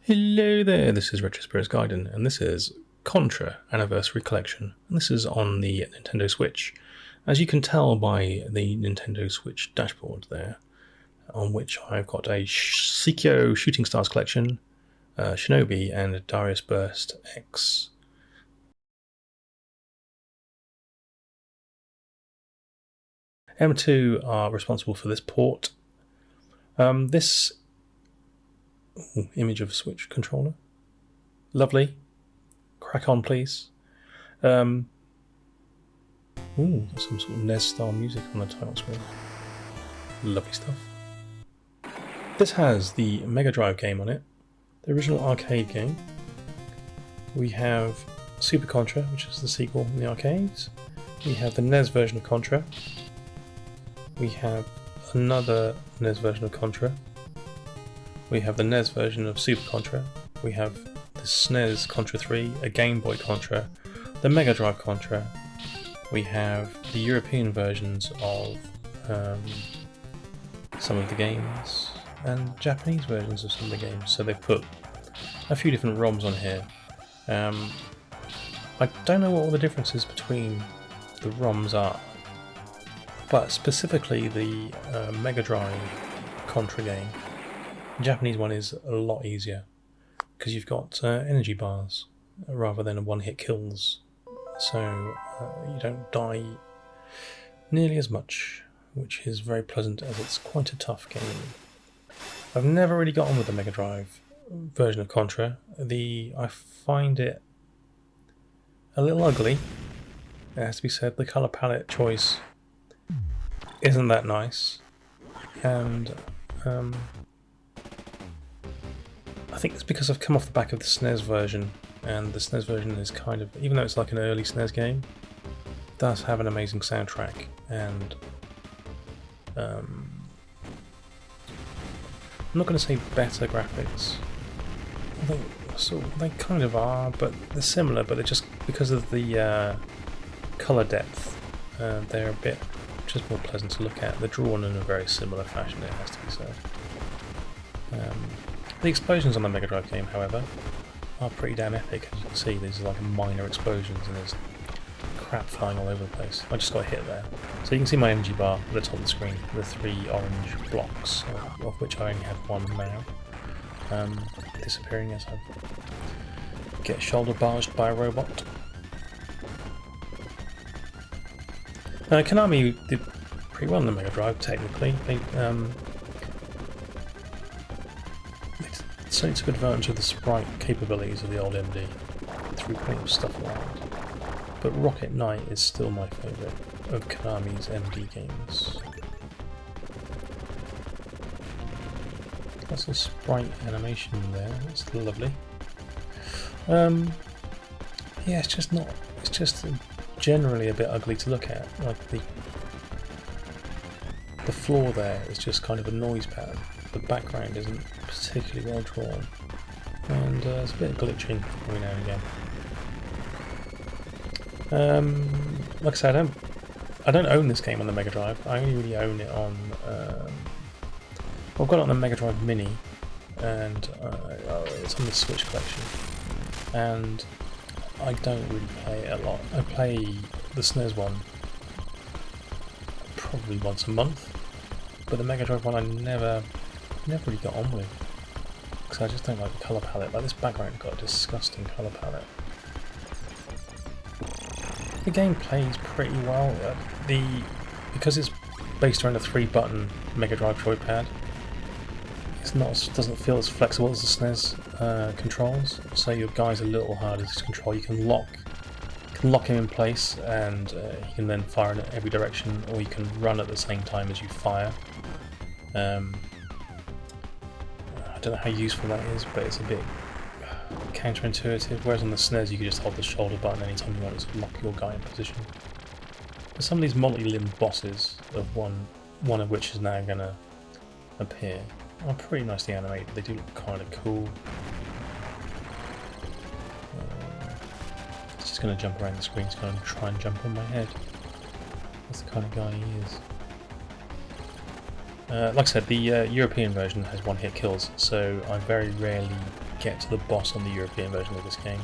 Hello there, this is Retro Spirits Gaiden, and this is Contra Anniversary Collection, and this is on the Nintendo Switch. As you can tell by the Nintendo Switch dashboard there, on which I've got a Sekiro Shooting Stars Collection, Shinobi, and Darius Burst X. M2 are responsible for this port. This image of a Switch controller. Lovely. Crack on, please. There's some sort of NES style music on the title screen. Lovely stuff. This has the Mega Drive game on it, the original arcade game. We have Super Contra, which is the sequel in the arcades. We have the NES version of Contra. We have another NES version of Contra. We have the NES version of Super Contra. We have the SNES Contra 3, a Game Boy Contra, the Mega Drive Contra. We have the European versions of some of the games and Japanese versions of some of the games. So they've put a few different ROMs on here. I don't know what all the differences between the ROMs are, but specifically the Mega Drive Contra game. The Japanese one is a lot easier because you've got energy bars rather than one-hit kills, so you don't die nearly as much, which is very pleasant as it's quite a tough game. I've never really got on with the Mega Drive version of Contra. I find it a little ugly, it has to be said. The colour palette choice isn't that nice, and I think it's because I've come off the back of the SNES version, and the SNES version is kind of, even though it's like an early SNES game, does have an amazing soundtrack, and I'm not going to say better graphics. I think they kind of are, but they're similar, but they're just because of the colour depth, they're a bit just more pleasant to look at. They're drawn in a very similar fashion, it has to be said. The explosions on the Mega Drive game, however, are pretty damn epic. As you can see, there's like minor explosions and there's crap flying all over the place. I just got hit there. So you can see my energy bar at the top of the screen, the 3 orange blocks, of which I only have one now, disappearing as I get shoulder barged by a robot. Konami did pretty well on the Mega Drive, technically. They certainly took advantage of the sprite capabilities of the old MD through putting up stuff around. But Rocket Knight is still my favourite of Konami's MD games. That's a sprite animation there, that's lovely. Yeah, it's just generally a bit ugly to look at. Like the floor there is just kind of a noise pattern. The background isn't particularly well drawn, and there's a bit of glitching every now and again. Like I said, I don't own this game on the Mega Drive. I only really own it on. I've got it on the Mega Drive Mini, and it's on the Switch collection. And I don't really play it a lot. I play the SNES one probably once a month, but the Mega Drive one I never really got on with, because I just don't like the colour palette. Like, this background got a disgusting colour palette. The game plays pretty well. Because it's based around a 3-button Mega Drive joypad, doesn't feel as flexible as the SNES controls. So your guy's a little harder to control. You can lock him in place, and you can then fire in every direction, or you can run at the same time as you fire. I don't know how useful that is, but it's a bit counterintuitive, whereas on the SNES you can just hold the shoulder button anytime you want to lock your guy in position. But some of these multi-limbed bosses, of one of which is now going to appear, are pretty nicely animated. They do look kind of cool. It's just going to jump around the screen. It's going to try and jump on my head. That's the kind of guy he is. Like I said, the European version has one-hit kills, so I very rarely get to the boss on the European version of this game,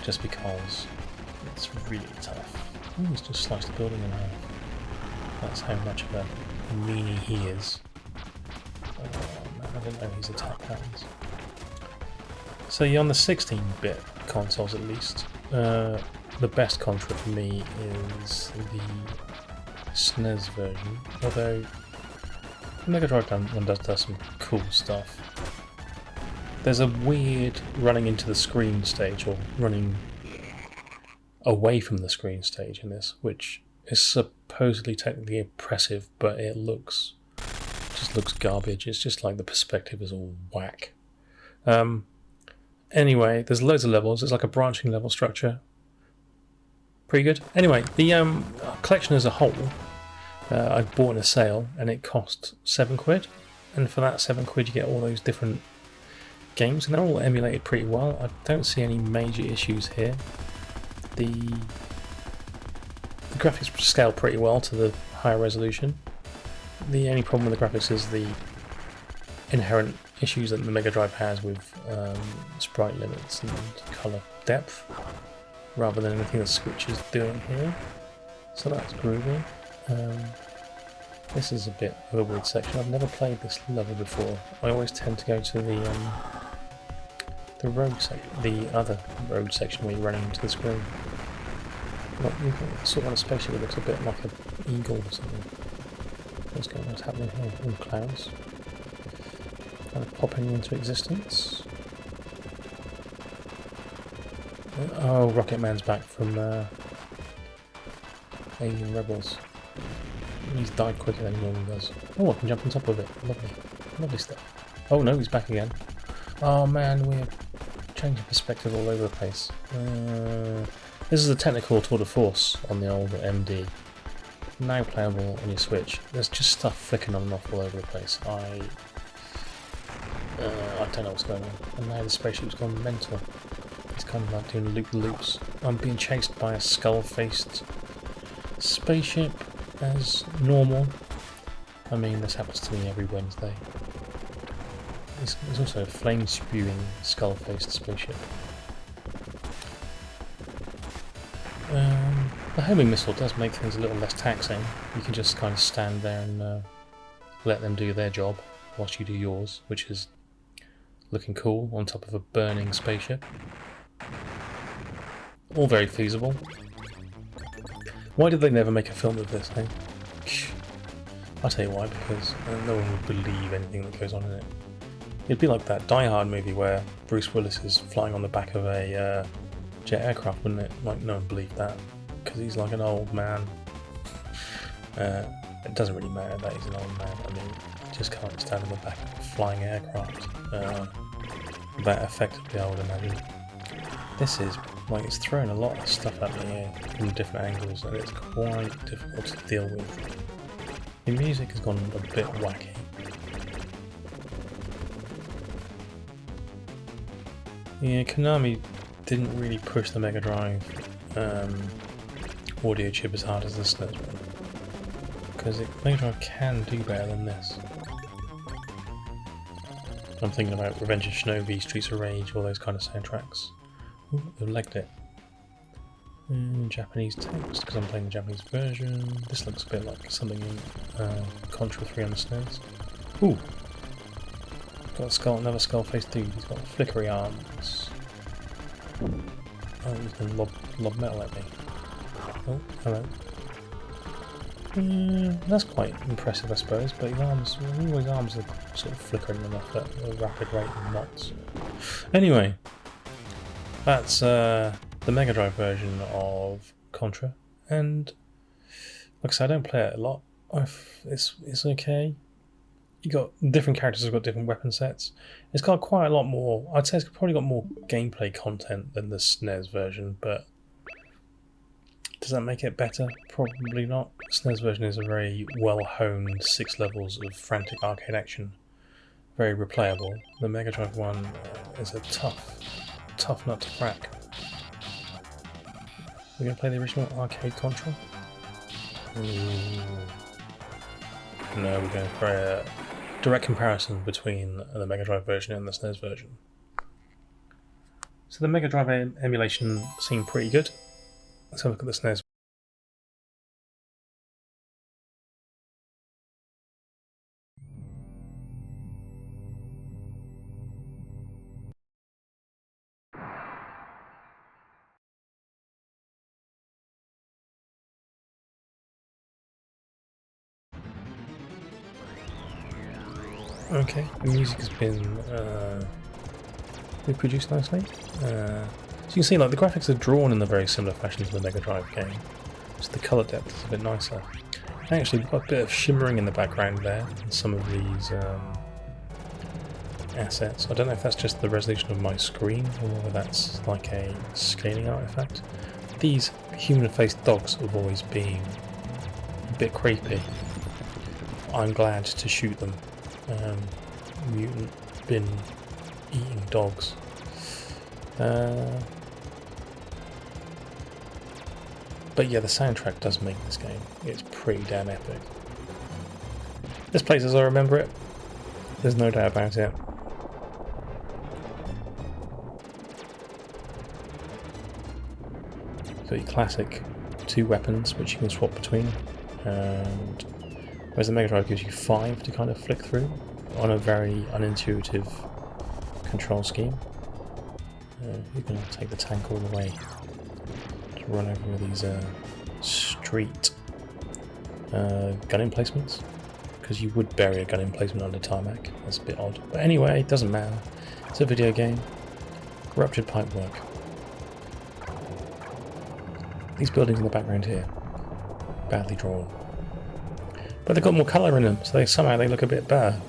just because it's really tough. Ooh, he's just sliced the building in half. That's how much of a meanie he is. Oh man, I didn't know his attack patterns. So yeah, on the 16-bit consoles at least, the best Contra for me is the SNES version, although the Mega Drive one does some cool stuff. There's a weird running into the screen stage, or running away from the screen stage in this, which is supposedly technically impressive, but it just looks garbage. It's just like the perspective is all whack. Anyway, there's loads of levels. It's like a branching level structure. Pretty good. Anyway, the collection as a whole, I bought in a sale, and it cost £7. And for that £7, you get all those different games, and they're all emulated pretty well. I don't see any major issues here. The graphics scale pretty well to the higher resolution. The only problem with the graphics is the inherent issues that the Mega Drive has with sprite limits and colour depth, rather than anything that Switch is doing here. So that's groovy. This is a bit of a weird section. I've never played this level before. I always tend to go to the other road section where you're running into the screen. Look, you've got sort of on a spaceship that looks a bit like an eagle or something. What's happening here? All clouds. Kind of popping into existence. Oh, Rocket Man's back from Alien Rebels. He's died quicker than he normally does. Oh, I can jump on top of it. Lovely. Lovely stuff. Oh no, he's back again. Oh man, we're changing perspective all over the place. This is a technical tour de force on the old MD. Now playable on your Switch. There's just stuff flicking on and off all over the place. I don't know what's going on. And now the spaceship's gone mental. It's kind of like doing loop-loops. I'm being chased by a skull-faced spaceship as normal. I mean, this happens to me every Wednesday. There's also a flame-spewing skull-faced spaceship. The homing missile does make things a little less taxing. You can just kind of stand there and let them do their job whilst you do yours, which is looking cool on top of a burning spaceship. All very feasible. Why did they never make a film of this, eh? I'll tell you why, because no one would believe anything that goes on in it. It'd be like that Die Hard movie where Bruce Willis is flying on the back of a jet aircraft, wouldn't it? Like, no one believed that, because he's like an old man. It doesn't really matter that he's an old man. I mean, he just can't stand on the back of a flying aircraft. That effectively, I would imagine. This is, like, it's throwing a lot of stuff at me here from different angles, and it's quite difficult to deal with. The music has gone a bit wacky. Yeah, Konami didn't really push the Mega Drive audio chip as hard as the SNES one, because Mega Drive can do better than this. I'm thinking about Revenge of Shinobi, Streets of Rage, all those kind of soundtracks. Ooh, they've legged it. Japanese text, because I'm playing the Japanese version. This looks a bit like something in Contra 3 on the SNES. Ooh! Got a skull, another skull-faced dude. He's got flickery arms. Oh, he's going to lob metal at me. Oh, hello. That's quite impressive, I suppose, but his arms are sort of flickering enough at a rapid rate of knots. Anyway, that's the Mega Drive version of Contra, and like I said, I don't play it a lot. It's okay. You got different characters have got different weapon sets. It's got quite a lot more. I'd say it's probably got more gameplay content than the SNES version, but does that make it better? Probably not. The SNES version is a very well-honed 6 levels of frantic arcade action, very replayable. The Mega Drive one is a tough nut to crack. We're gonna play the original arcade Contra. Ooh. and we're going for a direct comparison between the Mega Drive version and the SNES version. So the Mega Drive emulation seemed pretty good. Let's have a look at the SNES. Okay, the music has been reproduced nicely. So you can see, like, the graphics are drawn in a very similar fashion to the Mega Drive game. So the colour depth is a bit nicer. Actually, we've got a bit of shimmering in the background there in some of these assets. I don't know if that's just the resolution of my screen or whether that's like a scaling artifact. These human-faced dogs have always been a bit creepy. I'm glad to shoot them. Mutant bin eating dogs. But yeah, the soundtrack does make this game. It's pretty damn epic. This plays as I remember it. There's no doubt about it. Got your classic 2 weapons which you can swap between, and whereas the Mega Drive gives you 5 to kind of flick through on a very unintuitive control scheme. You can take the tank all the way to run over these street gun emplacements, because you would bury a gun emplacement under tarmac. That's a bit odd. But anyway, it doesn't matter. It's a video game. Ruptured pipework. These buildings in the background here, badly drawn. But they've got more colour in them, so somehow they look a bit better.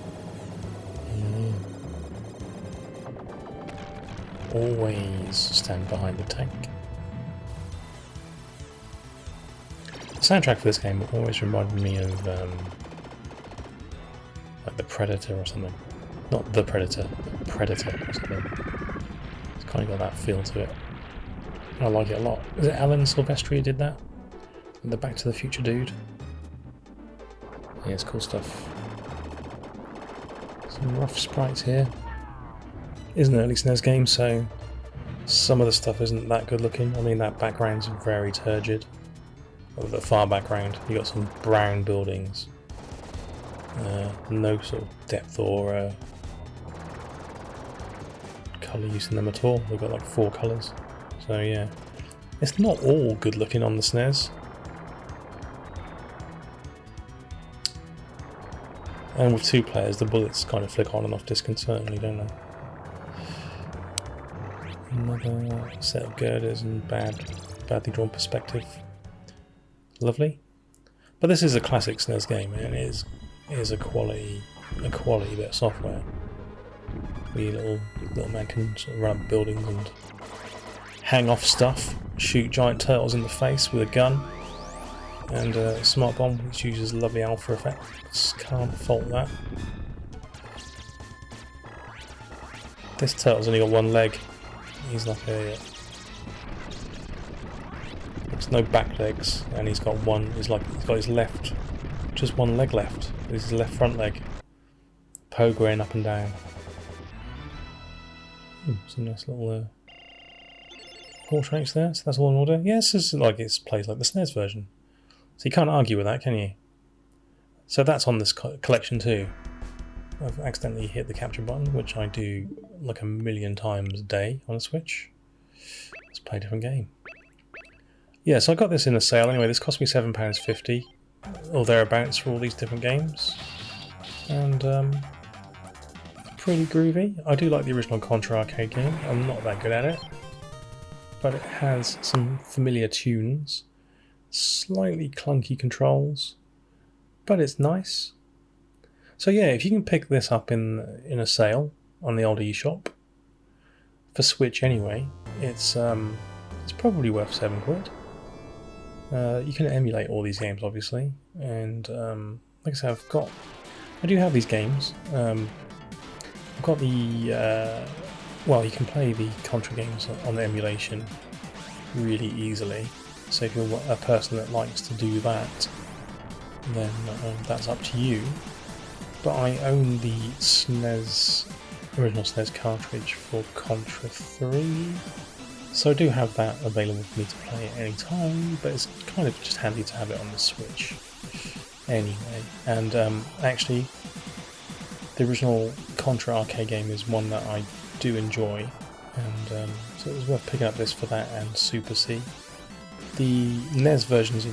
Always stand behind the tank. The soundtrack for this game always reminded me of like the Predator or something. Not the Predator, but Predator or something. It's kind of got that feel to it. I like it a lot. Is it Alan Silvestri who did that? The Back to the Future dude? Yeah, it's cool stuff. Some rough sprites here. It is an early SNES game, so some of the stuff isn't that good looking. I mean, that background's very turgid. Or the far background, you got some brown buildings. No sort of depth or colour use in them at all. They've got like 4 colours. So yeah, it's not all good looking on the SNES. And with 2 players, the bullets kind of flick on and off disconcertingly, don't they? Another set of girders and badly drawn perspective. Lovely. But this is a classic SNES game, and it is a quality bit of software. We little man can sort of run up buildings and hang off stuff, shoot giant turtles in the face with a gun, and a smart bomb which uses a lovely alpha effect. Just can't fault that. This turtle's only got 1 leg. He's like a... There's no back legs, and he's got he's got his left, just 1 leg left. This is his left front leg. Pogoing up and down. Some nice little portraits there, so that's all in order. Yeah, this is like it plays like the SNES version. So you can't argue with that, can you? So that's on this collection too. I've accidentally hit the capture button, which I do like 1,000,000 times a day on a Switch. Let's play a different game. Yeah, so I got this in a sale anyway. This cost me £7.50 or thereabouts for all these different games. And pretty groovy. I do like the original Contra arcade game. I'm not that good at it. But it has some familiar tunes. Slightly clunky controls. But it's nice. So yeah, if you can pick this up in a sale on the old eShop, for Switch anyway, it's probably worth £7. You can emulate all these games obviously, and like I said, I do have these games. I've got the well, you can play the Contra games on the emulation really easily. So if you're a person that likes to do that, then that's up to you. But I own the original SNES cartridge for Contra 3, so I do have that available for me to play at any time, but it's kind of just handy to have it on the Switch anyway. And actually, the original Contra arcade game is one that I do enjoy, and so it was worth picking up this for that and Super C. The NES versions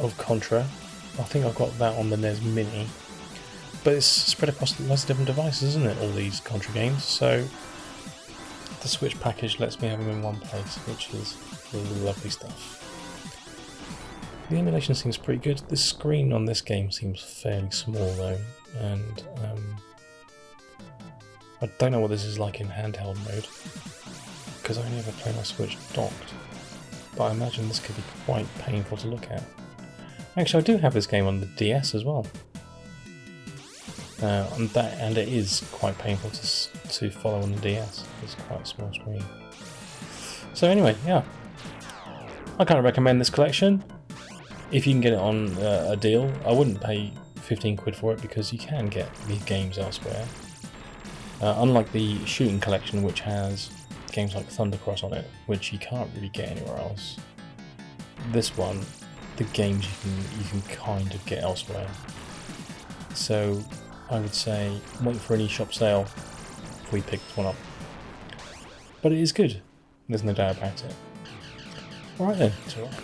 of Contra, I think I've got that on the NES Mini, but it's spread across lots of different devices, isn't it, all these Contra games, so the Switch package lets me have them in one place, which is lovely stuff. The emulation seems pretty good. The screen on this game seems fairly small though, and I don't know what this is like in handheld mode, because I only ever play my Switch docked, but I imagine this could be quite painful to look at. Actually, I do have this game on the DS as well. And it is quite painful to follow on the DS. It's quite a small screen. So anyway, yeah, I kind of recommend this collection. If you can get it on a deal, I wouldn't pay 15 quid for it because you can get these games elsewhere. Unlike the shooting collection, which has games like Thundercross on it, which you can't really get anywhere else. This one, the games you can kind of get elsewhere. So I would say wait for any shop sale before you pick this one up. But it is good, there's no doubt about it. Alright then, it's alright.